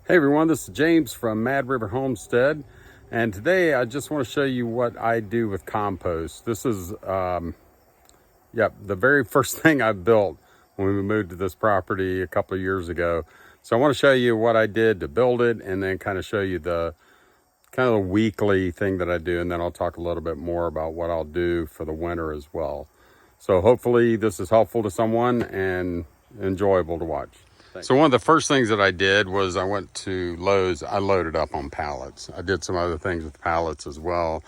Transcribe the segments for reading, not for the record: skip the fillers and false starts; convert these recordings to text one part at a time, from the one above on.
Hey everyone, this is James from Mad River Homestead, and today I just want to show you what I do with compost. This is the very first thing I built when we moved to this property a couple of years ago. So I want to show you what I did to build it, and then kind of show you the weekly thing that I do, and then I'll talk a little bit more about what I'll do for the winter as well. So hopefully this is helpful to someone and enjoyable to watch. Thanks. So one of the first things that I did was I went to Lowe's. I loaded up on pallets. I did some other things with pallets as well.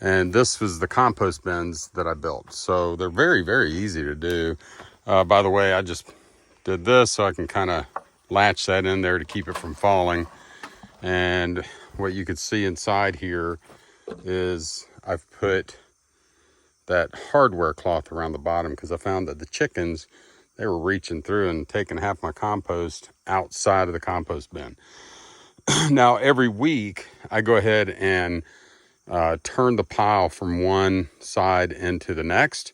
And this was the compost bins that I built. So they're very, very easy to do. By the way, I just did this so I can kind of latch that in there to keep it from falling. And what you can see inside here is I've put that hardware cloth around the bottom because I found that the chickens, they were reaching through and taking half my compost outside of the compost bin. Now, every week I go ahead and turn the pile from one side into the next.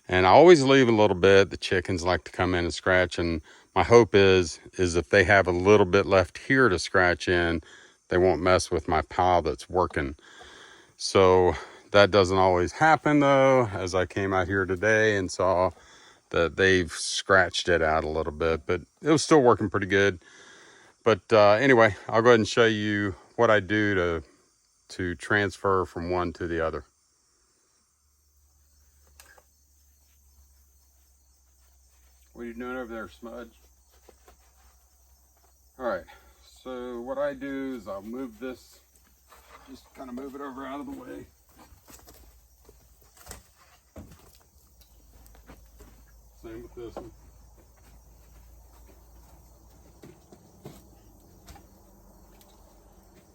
And I always leave a little bit. The chickens like to come in and scratch. And my hope is if they have a little bit left here to scratch in, they won't mess with my pile that's working. So that doesn't always happen though, as I came out here today and saw that they've scratched it out a little bit, but it was still working pretty good. But anyway, I'll go ahead and show you what I do to transfer from one to the other. What are you doing over there, Smudge? All right, so what I do is I'll move this, just kind of move it over out of the way. Same with this one.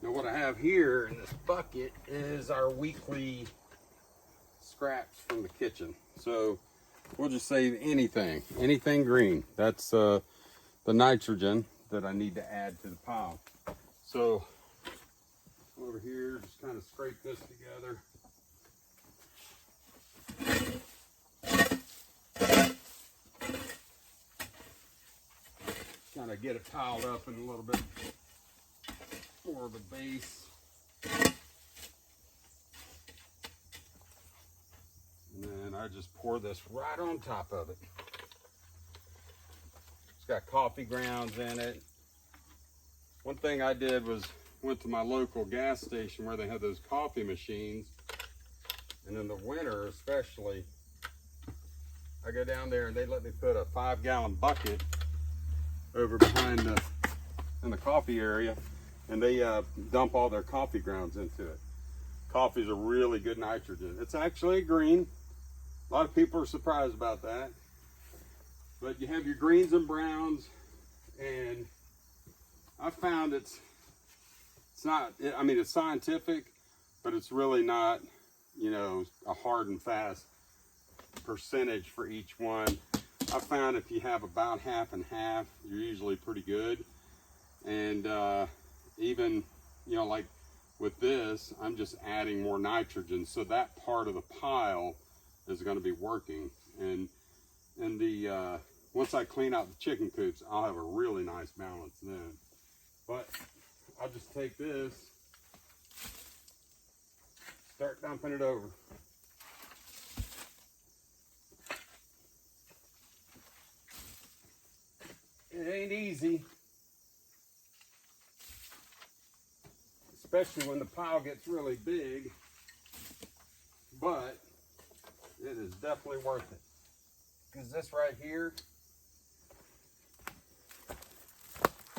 Now what I have here in this bucket is our weekly scraps from the kitchen. So we'll just save anything green. That's the nitrogen that I need to add to the pile. So over here, just kind of scrape this together. Kind of get it piled up in a little bit more of the base. And then I just pour this right on top of it. It's got coffee grounds in it. One thing I did was went to my local gas station where they have those coffee machines. And in the winter especially, I go down there and they let me put a 5-gallon bucket over behind in the coffee area, and they dump all their coffee grounds into it. Coffee is a really good nitrogen. It's actually green. A lot of people are surprised about that. But you have your greens and browns, and I found it's not, I mean, it's scientific, but it's really not, you know, a hard and fast percentage for each one. I found if you have about half and half, you're usually pretty good. And even, you know, like with this, I'm just adding more nitrogen, so that part of the pile is going to be working. And once I clean out the chicken coops, I'll have a really nice balance then. But I'll just take this, start dumping it over. It ain't easy, especially when the pile gets really big, but it is definitely worth it. Because this right here,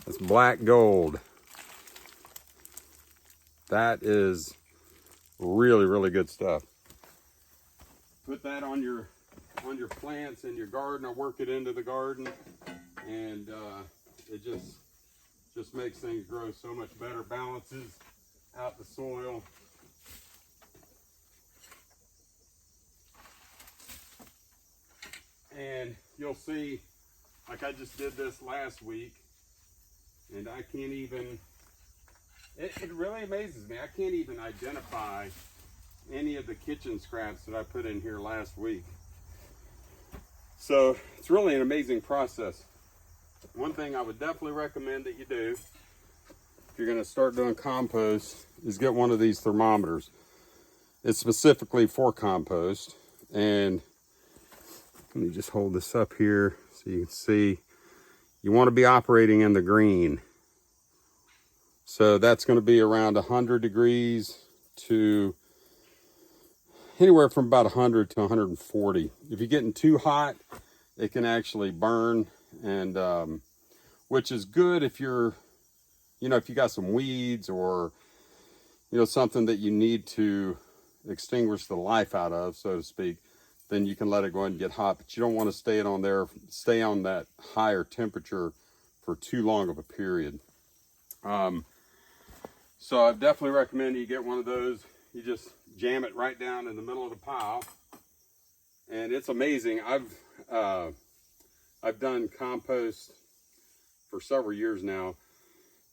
it's black gold. That is really, really good stuff. Put that on your plants in your garden, or work it into the garden. And it just makes things grow so much better, balances out the soil. And you'll see, like I just did this last week, and I can't even, it really amazes me, I can't even identify any of the kitchen scraps that I put in here last week. So it's really an amazing process. One thing I would definitely recommend that you do if you're going to start doing compost, is get one of these thermometers. It's specifically for compost. And let me just hold this up here so you can see. You want to be operating in the green. So that's going to be around 100 degrees to anywhere from about 100 to 140. If you're getting too hot, it can actually burn, and which is good if you're, if you got some weeds or, something that you need to extinguish the life out of, so to speak, then you can let it go ahead and get hot. But you don't want to stay on that higher temperature for too long of a period. So I definitely recommend you get one of those. You just jam it right down in the middle of the pile, and it's amazing. I've done compost for several years now,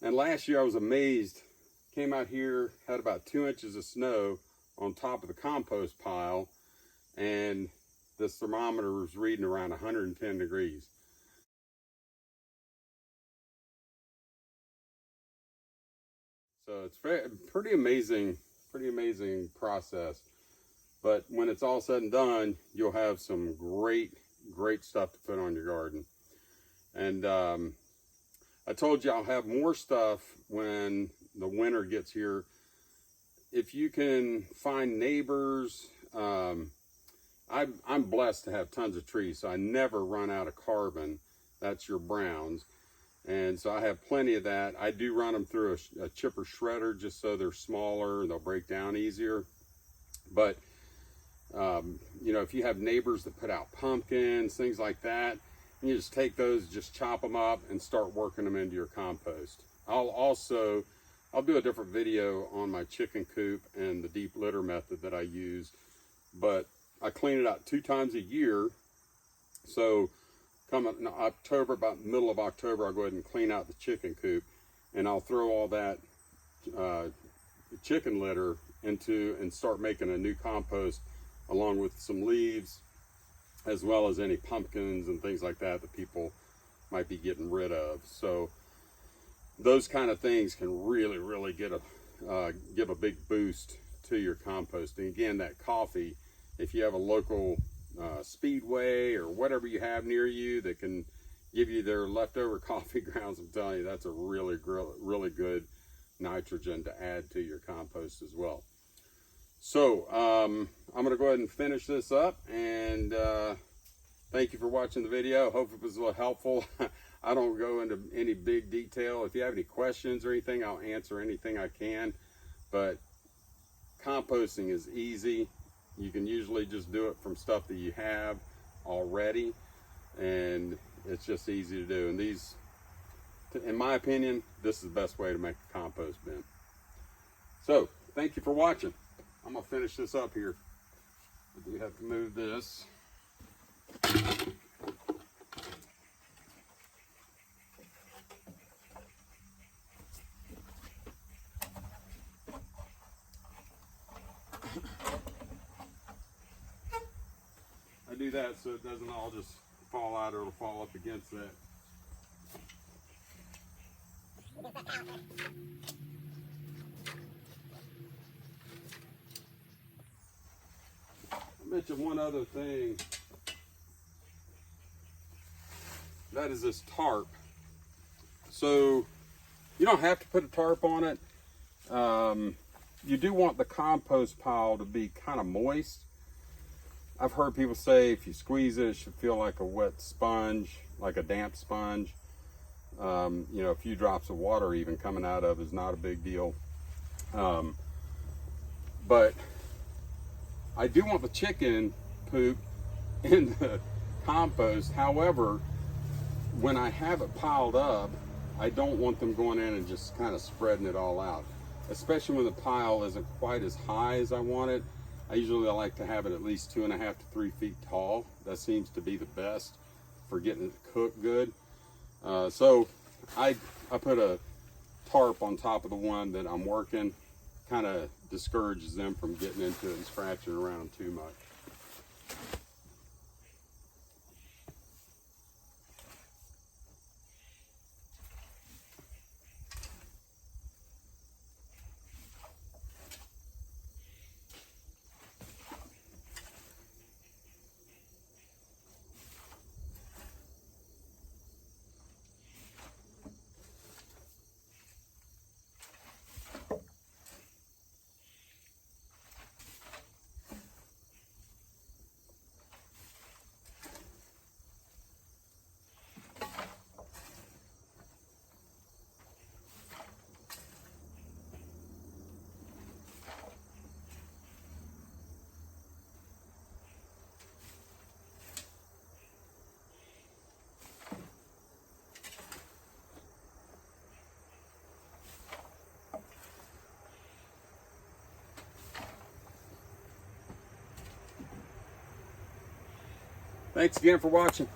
and last year I was amazed. Came out here, had about 2 inches of snow on top of the compost pile, and this thermometer was reading around 110 degrees. So it's pretty amazing process. But when it's all said and done, you'll have some great stuff to put on your garden. And I told you I'll have more stuff when the winter gets here. If you can find neighbors, I'm blessed to have tons of trees, so I never run out of carbon. That's your browns. And so I have plenty of that. I do run them through a chipper shredder just so they're smaller and they'll break down easier. But, if you have neighbors that put out pumpkins, things like that, you just take those, just chop them up and start working them into your compost. I'll do a different video on my chicken coop and the deep litter method that I use, but I clean it out 2 times a year. So come in October, about middle of October, I'll go ahead and clean out the chicken coop, and I'll throw all that chicken litter into and start making a new compost along with some leaves, as well as any pumpkins and things like that that people might be getting rid of. So those kind of things can really give a big boost to your composting. Again, that coffee, if you have a local speedway or whatever you have near you that can give you their leftover coffee grounds, I'm telling you, that's a really good nitrogen to add to your compost as well. So I'm going to go ahead and finish this up, and thank you for watching the video. Hope it was a little helpful. I don't go into any big detail. If you have any questions or anything, I'll answer anything I can. But composting is easy. You can usually just do it from stuff that you have already, and it's just easy to do. And these, in my opinion, this is the best way to make a compost bin. So thank you for watching. I'm gonna finish this up here. I do have to move this. I do that so it doesn't all just fall out, or it'll fall up against that. I mentioned one other thing. That is this tarp. So you don't have to put a tarp on it. You do want the compost pile to be kind of moist. I've heard people say if you squeeze it, it should feel like a wet sponge, like a damp sponge. A few drops of water even coming out of is not a big deal. But I do want the chicken poop in the compost. However, when I have it piled up, I don't want them going in and just kind of spreading it all out, especially when the pile isn't quite as high as I want it. I usually like to have it at least 2.5 to 3 feet tall. That seems to be the best for getting it cooked good. So I put a tarp on top of the one that I'm working. Kind of discourages them from getting into it and scratching around too much. Thanks again for watching.